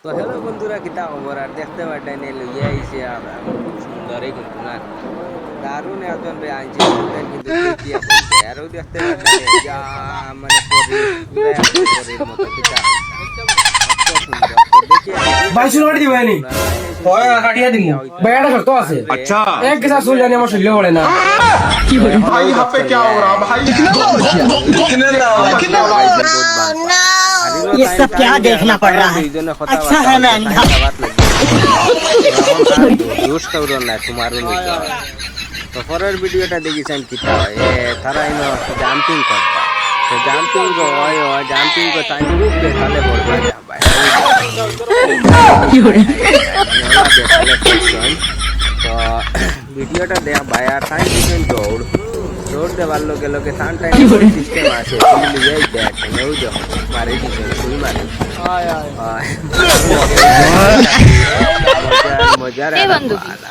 তো হ্যালো বন্ধুরা, কিতা খবর? আর দেখতে পারতেন লইয়া আইছে খুব সুন্দরই কিন্তু না, দারুণ একজন আনছে কিন্তু দেখিয়া বলতে আরও দেখতে পারতেন মানে পরি পুরা একদম পরির মতো কিতা এত সুন্দর। তো দেখিয়া ভাই শুরু করে দিবেন নি হয় কাটিয়া দিমু বেড়া শক্ত আছে। আচ্ছা এক কেসা শুন জানি আমার শরীরে পড়ে না। কি বলি ভাই यहाँ पे क्या हो रहा भाई कितने ये सब क्या देखना पड़ रहा है। अच्छा है मैं अंधा। তো পরের ভিডিওটা দেখিছেন কিতা হয় তারা ইনো জাম্পিং করবা, তো জাম্পিং হয় জাম্পিং কো তাই খুব দেখালে বলবা ভাই তো ভিডিওটা দেখ ভাই। আর তাই দিছেন দৌড় দেওয়ার লোকে লোকে টান টাইম সিস্টেম আছে এই দেখ নেও দেখো মারে দিছেন শুই মারে মজার।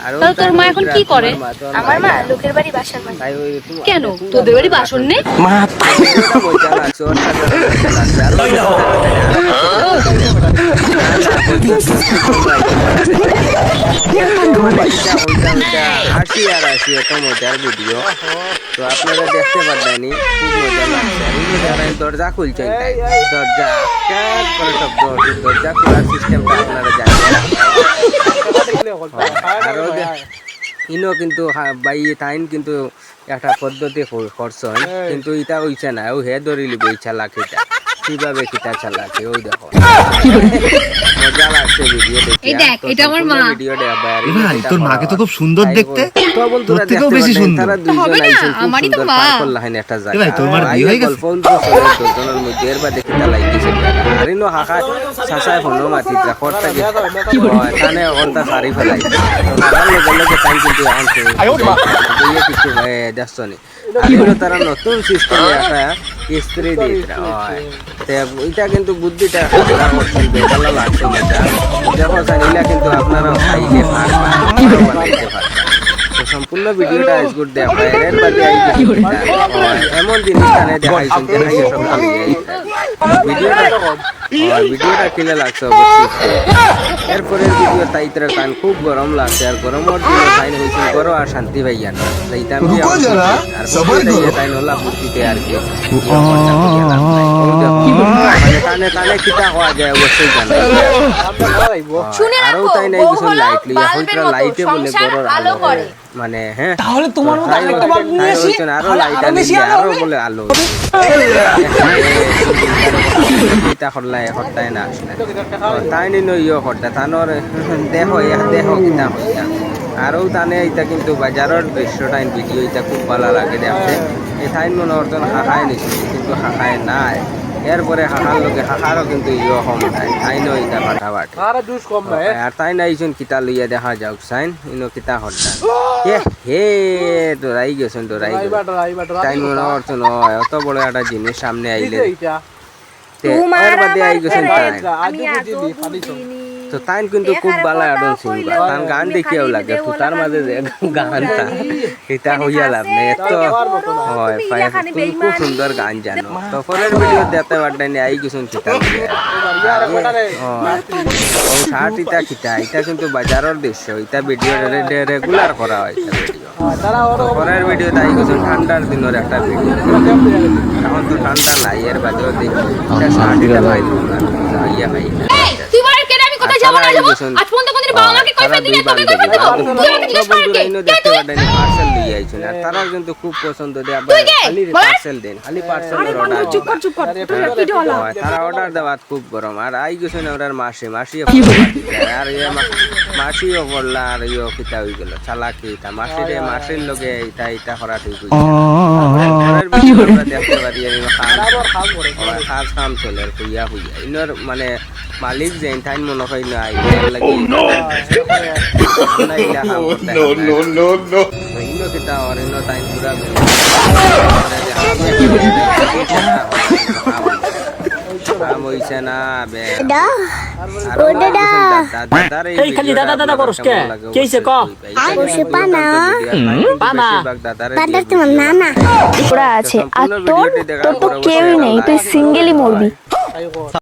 আর তোর মা এখন কি করে? আমার মা লোকের বাড়ি বাসন মাজে। তাই ওই কেন তোদের বাড়ি বাসন নেই? মজা লাগছে ওর সাথে হাসি আর হাসি এত মজার ভিডিও। তো আপনারা দেখতে পারবেন, খুব মজা লাগছে। দরজা খুলছেন, দরজা করে শব্দ, দরজা খোলার সিস্টেমটা আপনারা জানেন। আরও ইনো কিন্তু বাই টাইম কিন্তু একটা পদ্ধতি করছেন, কিন্তু ইটা হইছে না। ও হে ধরি লিবে এই চালাকিটা কিভাবে কিটা চালাকি ওই দেখো মজা লাগছে ভিডিও দেখে। এই দেখ এটা আমার মা। ভিডিও দেখ ভাই তোর মাকে তো খুব সুন্দর দেখতে, তো বন্ধুরা তোর থেকেও বেশি সুন্দর। তারা দুইজন আইছেন, খুব আমারই তো সুন্দর মা। পার করলাম একটা জায়গা। ভাই তোর মার বিয়ে হয়ে গেছে? ফোন তো দুজনের মধ্যে এর বাদে কিটা লাইছে আরিনো হাকা সাসায় ফোনো মাতি রাখটা কি তানে অন্তা সারি ফেলাই তার লগে লগে টাইম কিন্তু আনছে এই কিছু দেখছনি। আর তারা নতুন সিস্টেম একটা স্ত্রী দিতরা হয়, এটা কিন্তু বুদ্ধিটা কাজ করছেন, বেলা লাগছে এটা দেখো জানিলা কিন্তু আপনারা খাইলে বানাইতে পারবেন। তো সম্পূর্ণ ভিডিওটা আজগুড দেখা এর বাদে এমন জিনিস টানে দেখাইছেন দেখাই সব খালি ভিডিওটা কিলে লাগছে অবশ্যই। এরপরের ভিডিও তাইতরা কান খুব গরম লাগছে, আর গরমের দিনে টাইম হয়েছে গরম আর শান্তি পাইয়া না তাইতাম আর টাইম হলা বুদ্ধিতে আর কি কানে কানে কিতা হওয়া যায় অবশ্যই জানা। আরও তাই নাই কিছু লাইট লিয়া হইতরা লাইটে বলে গরর আলো করে মানে হ্যাঁ তাহলে তোমার মতো একটা বাপ নিয়ে আসি আরো লাইট আরো বলে আলো এটা হল্লাই হটাই না তাই নিন ইয়ে হটা তানোর দেখো দেখো কিতা হইয়া। আরও তানে এটা কিন্তু বাজারের দৃশ্যটা ভিডিও এটা খুব ভালো লাগে দেখতে। এই ঠাইন মনে অর্জন হাঁকায় নিছিল কিন্তু হাঁকায় নাই, এরপরে হাঁকার লোকে হাঁকারও কিন্তু ইয়ে কম নাই তাইনও এটা ফাটাফাটি। আর তাই নাইছেন কিতা লইয়া দেখা যাওক সাইন ইনো কিতা হল্লা হে ডরাই গেছেন ডরাই তাই মনে অর্জন অত বড় একটা জিনিস সামনে আইলে এর বাদে আই গেছেন তো তাই কিন্তু খুব ভালো আডন সিঙ্গার, তার গান দেখিয়াও লাগে তার মাঝে গানটা এটা হইয়া লাভ নেই এত হয় তুমি খুব সুন্দর গান জানো। তো পরের ভিডিও দেখতে পারতেন আই গেছেন কিতা ও শার্ট ইটা কিতা এটা কিন্তু বাজারের দৃশ্য, এটা ভিডিও রেগুলার করা হয় এটা ভিডিও। পরের ভিডিও তাই গেছেন ঠান্ডার দিনের একটা ভিডিও, এখন তো ঠান্ডা নাই এর বাদেও দেখি এটা শার্ট ইটা ভাই ইয়া ভাই তারা কিন্তু খুব পছন্দ তারা অর্ডার দেওয়া খুব গরম। আর আই গেছেন ওনার মাসি আর মাসিও বললা আর ইয়ে কিতা হয়ে গেল চালাকি এটা মাসিরে মাসির লগে এটা এটা করা ঠিক হয়েছে দেখতে পারি খাস কাম চলে আর হইয়া হইয়া ইনোর মানে মালিক যে টাইম মনে হয় না লাগে ইনো কিতা আর ইনো টাইম পুরা কাম হইছে না বে এই খালি দাদা দাদা করস কে কইছে ক বসে পানা পানা দাদা তোমার নানা পুরা আছে আর তোর তো কেউই নেই, তুই সিঙ্গেলই মরবি।